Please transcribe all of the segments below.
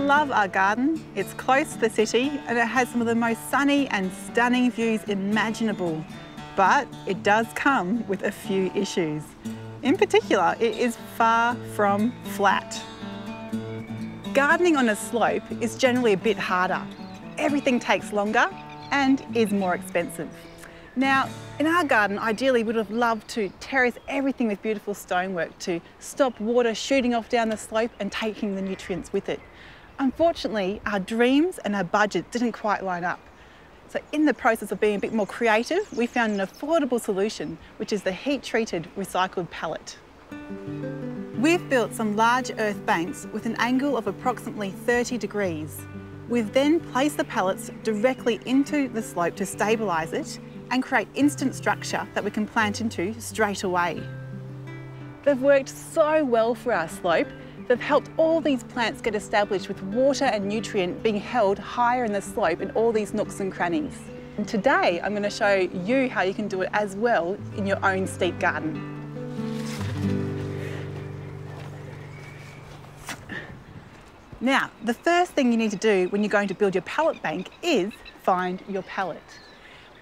love our garden. It's close to the city and it has some of the most sunny and stunning views imaginable. But it does come with a few issues. In particular, it is far from flat. Gardening on a slope is generally a bit harder. Everything takes longer and is more expensive. Now, in our garden, ideally, we would have loved to terrace everything with beautiful stonework to stop water shooting off down the slope and taking the nutrients with it. Unfortunately, our dreams and our budget didn't quite line up. So in the process of being a bit more creative, we found an affordable solution, which is the heat-treated recycled pallet. We've built some large earth banks with an angle of approximately 30 degrees. We've then placed the pallets directly into the slope to stabilise it and create instant structure that we can plant into straight away. They've worked so well for our slope. They've helped all these plants get established with water and nutrient being held higher in the slope in all these nooks and crannies. And today I'm going to show you how you can do it as well in your own steep garden. Now, the first thing you need to do when you're going to build your pallet bank is find your pallet.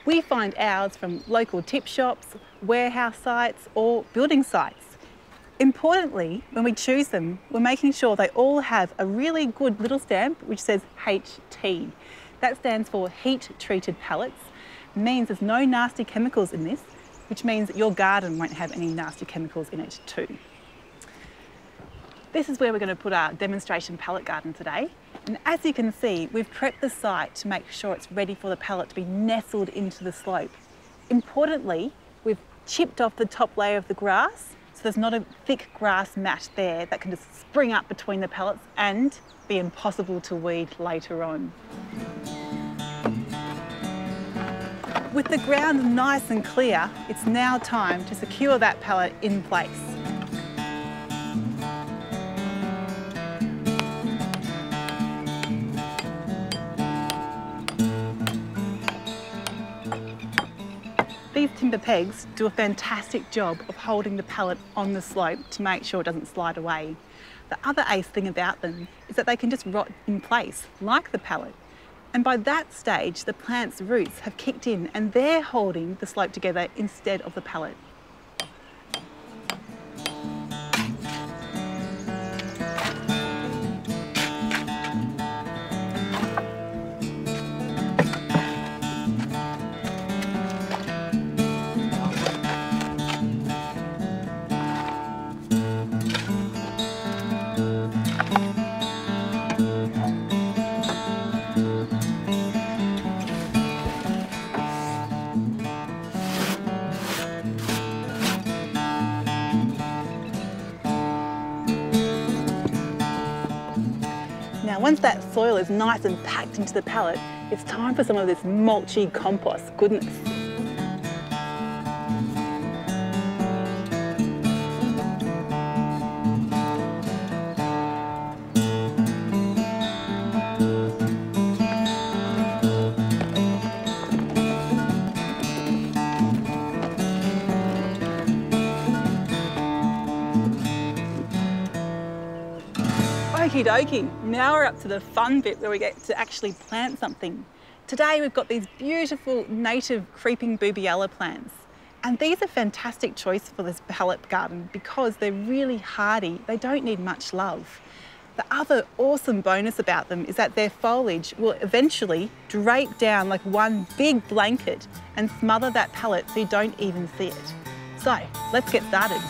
We find ours from local tip shops, warehouse sites or building sites. Importantly, when we choose them, we're making sure they all have a really good little stamp which says HT. That stands for heat treated pallets. It means there's no nasty chemicals in this, which means that your garden won't have any nasty chemicals in it too. This is where we're going to put our demonstration pallet garden today. And as you can see, we've prepped the site to make sure it's ready for the pallet to be nestled into the slope. Importantly, we've chipped off the top layer of the grass, so there's not a thick grass mat there that can just spring up between the pallets and be impossible to weed later on. With the ground nice and clear, it's now time to secure that pallet in place. These timber pegs do a fantastic job of holding the pallet on the slope to make sure it doesn't slide away. The other ace thing about them is that they can just rot in place, like the pallet. And by that stage, the plant's roots have kicked in and they're holding the slope together instead of the pallet. Now, once that soil is nice and packed into the pallet, it's time for some of this mulchy compost goodness. Okie dokie, now we're up to the fun bit where we get to actually plant something. Today we've got these beautiful native creeping boobiella plants. And these are fantastic choice for this pallet garden because they're really hardy, they don't need much love. The other awesome bonus about them is that their foliage will eventually drape down like one big blanket and smother that pallet so you don't even see it. So, let's get started.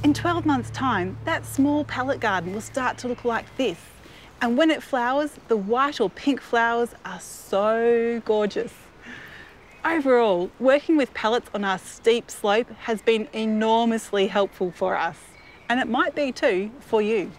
In 12 months' time, that small pallet garden will start to look like this. And when it flowers, the white or pink flowers are so gorgeous. Overall, working with pallets on our steep slope has been enormously helpful for us, and it might be too for you.